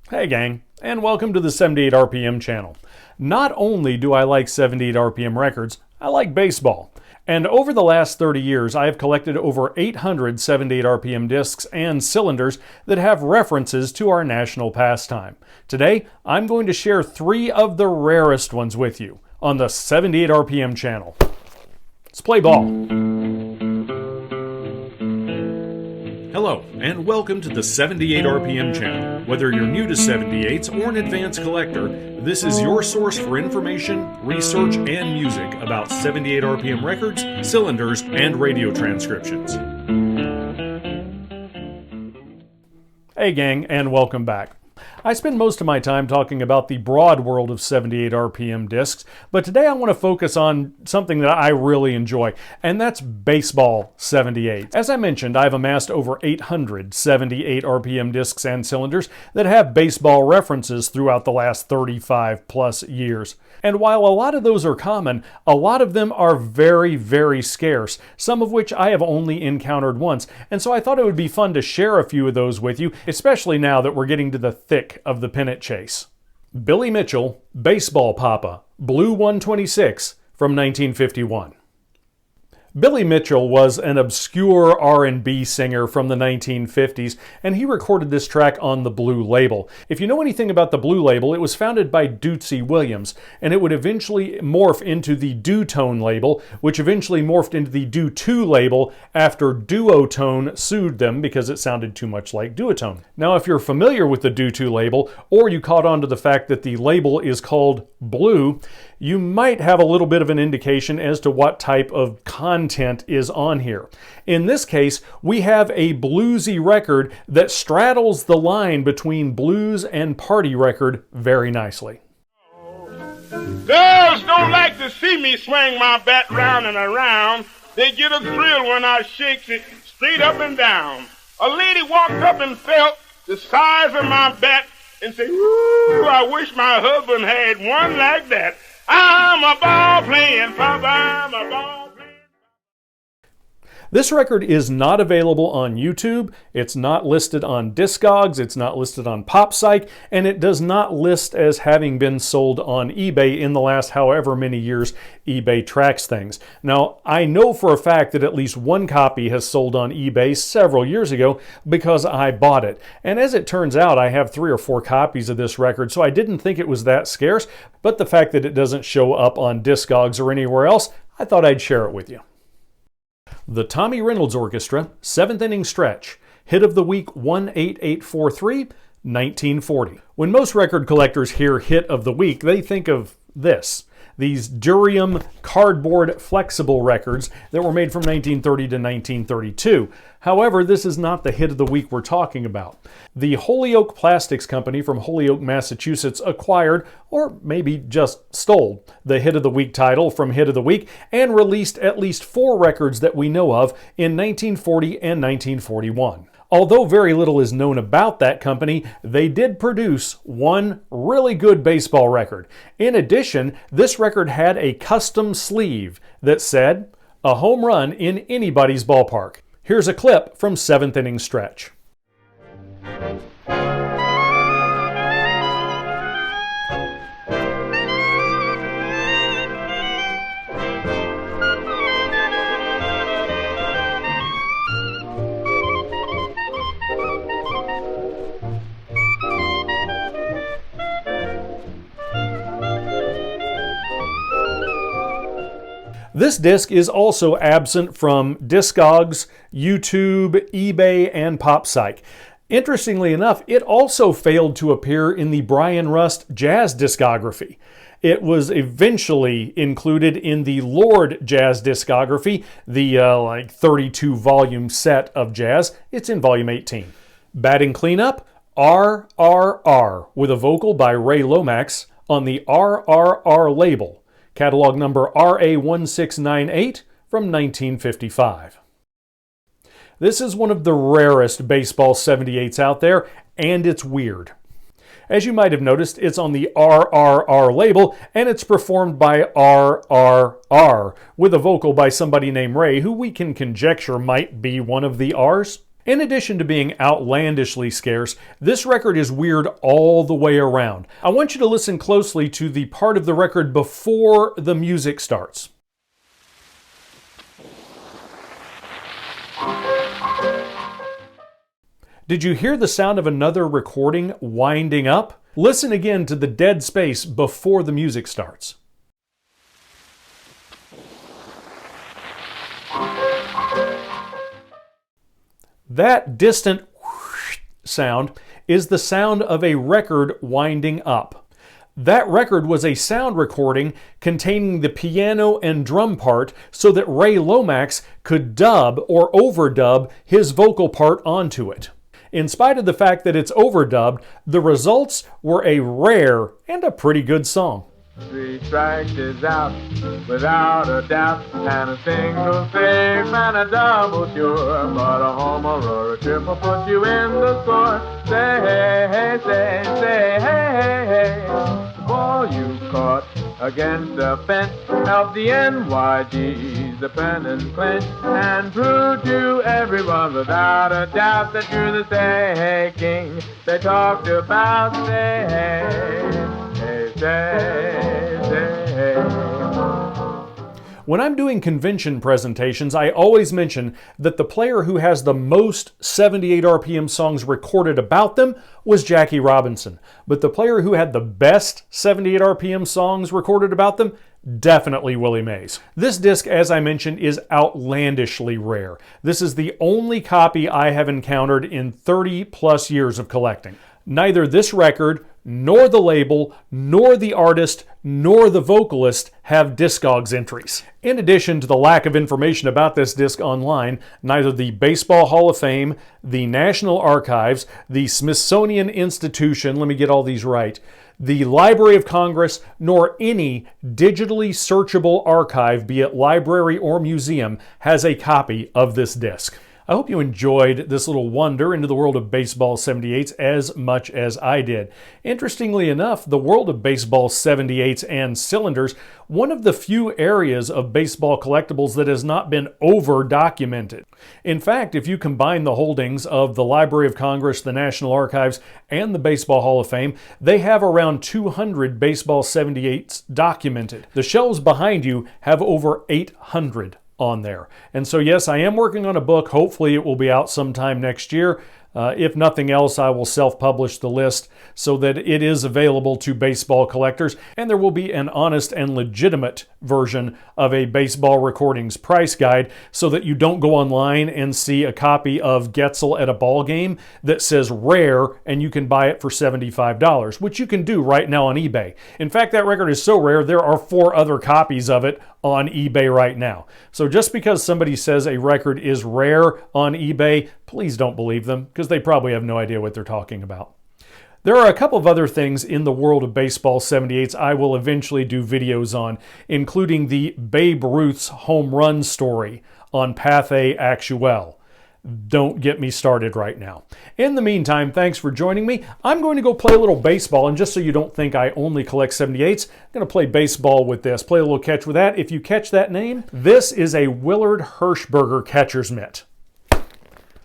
Hey gang, and welcome to the 78rpm channel. Not only do I like 78rpm records, I like baseball. And over the last 30 years, I have collected over 800 78rpm discs and cylinders that have references to our national pastime. Today, I'm going to share 3 of the rarest ones with you on the 78rpm channel. Let's play ball. Hello, and welcome to the 78rpm channel. Whether you're new to 78s or an advanced collector, this is your source for information, research, and music about 78rpm records, cylinders, and radio transcriptions. Hey gang, and welcome back. I spend most of my time talking about the broad world of 78rpm discs, but today I want to focus on something that I really enjoy, and that's baseball 78. As I mentioned, I've amassed over 800 78rpm discs and cylinders that have baseball references throughout the last 35 plus years. And while a lot of those are common, a lot of them are very, very scarce, some of which I have only encountered once, and so I thought it would be fun to share a few of those with you, especially now that we're getting to the thick of the pennant chase. Billy Mitchell, Baseball Papa, Blue 126 from 1951. Billy Mitchell was an obscure R&B singer from the 1950s, and he recorded this track on the Blue label. If you know anything about the Blue label, it was founded by Dootsy Williams, and it would eventually morph into the Duotone label, which eventually morphed into the Do2 label after Duotone sued them because it sounded too much like Duotone. Now, if you're familiar with the Do2 label, or you caught on to the fact that the label is called Blue, you might have a little bit of an indication as to what type of content is on here. In this case, we have a bluesy record that straddles the line between blues and party record very nicely. Girls don't like to see me swing my bat round and around. They get a thrill when I shake it straight up and down. A lady walked up and felt the size of my bat and said, "Ooh, I wish my husband had one like that. I'm a ball playing papa, I'm a ball playing." This record is not available on YouTube, it's not listed on Discogs, it's not listed on PopPsych, and it does not list as having been sold on eBay in the last however many years eBay tracks things. Now, I know for a fact that at least one copy has sold on eBay several years ago because I bought it. And as it turns out, I have 3 or 4 copies of this record, so I didn't think it was that scarce, but the fact that it doesn't show up on Discogs or anywhere else, I thought I'd share it with you. The Tommy Reynolds Orchestra, 7th Inning Stretch, Hit of the Week 18843, 1940. When most record collectors hear Hit of the Week, they think of this. These Durium cardboard flexible records that were made from 1930 to 1932. However, this is not the hit of the week we're talking about. The Holyoke Plastics Company from Holyoke, Massachusetts acquired, or maybe just stole, the hit of the week title from Hit of the Week and released at least 4 records that we know of in 1940 and 1941. Although very little is known about that company, they did produce one really good baseball record. In addition, this record had a custom sleeve that said, "A home run in anybody's ballpark." Here's a clip from 7th Inning Stretch. This disc is also absent from Discogs, YouTube, eBay, and PopPsych. Interestingly enough, it also failed to appear in the Brian Rust jazz discography. It was eventually included in the Lord jazz discography, the 32-volume set of jazz. It's in volume 18. Batting cleanup, RRR, with a vocal by Ray Lomax on the RRR label. Catalog number RA1698 from 1955. This is one of the rarest baseball 78s out there, and it's weird. As you might have noticed, it's on the RRR label, and it's performed by RRR, with a vocal by somebody named Ray, who we can conjecture might be one of the R's. In addition to being outlandishly scarce, this record is weird all the way around. I want you to listen closely to the part of the record before the music starts. Did you hear the sound of another recording winding up? Listen again to the dead space before the music starts. That distant whoosh sound is the sound of a record winding up. That record was a sound recording containing the piano and drum part so that Ray Lomax could dub or overdub his vocal part onto it. In spite of the fact that it's overdubbed, the results were a rare and a pretty good song. 3 strikes is out, without a doubt, and a single safe and a double sure, but a homer or a triple puts you in the score. Say hey, hey, say hey, hey, hey. The ball you caught against the fence helped the NYGs, the pennant clinch, and proved to everyone without a doubt that you're the say hey king they talked about. Say hey, hey, say hey. When I'm doing convention presentations, I always mention that the player who has the most 78 RPM songs recorded about them was Jackie Robinson. But the player who had the best 78 RPM songs recorded about them, definitely Willie Mays. This disc, as I mentioned, is outlandishly rare. This is the only copy I have encountered in 30 plus years of collecting. Neither this record, nor the label, nor the artist, nor the vocalist have Discogs entries. In addition to the lack of information about this disc online, neither the Baseball Hall of Fame, the National Archives, the Smithsonian Institution, let me get all these right, the Library of Congress, nor any digitally searchable archive, be it library or museum, has a copy of this disc. I hope you enjoyed this little wander into the world of baseball 78s as much as I did. Interestingly enough, the world of baseball 78s and cylinders, one of the few areas of baseball collectibles that has not been over-documented. In fact, if you combine the holdings of the Library of Congress, the National Archives, and the Baseball Hall of Fame, they have around 200 baseball 78s documented. The shelves behind you have over 800 on there. And so yes, I am working on a book. Hopefully it will be out sometime next year. If nothing else, I will self-publish the list so that it is available to baseball collectors, and there will be an honest and legitimate version of a baseball recordings price guide so that you don't go online and see a copy of Getzel at a ball game that says rare and you can buy it for $75, which you can do right now on eBay. In fact, that record is so rare, there are 4 other copies of it on eBay right now. So just because somebody says a record is rare on eBay, please don't believe them, because they probably have no idea what they're talking about. There are a couple of other things in the world of baseball 78s I will eventually do videos on, including the Babe Ruth's home run story on Pathé Actuel. Don't get me started right now. In the meantime, thanks for joining me. I'm going to go play a little baseball, and just so you don't think I only collect 78s, I'm going to play baseball with this. Play a little catch with that. If you catch that name, this is a Willard Hirschberger catcher's mitt.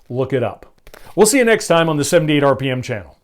Look it up. We'll see you next time on the 78 RPM channel.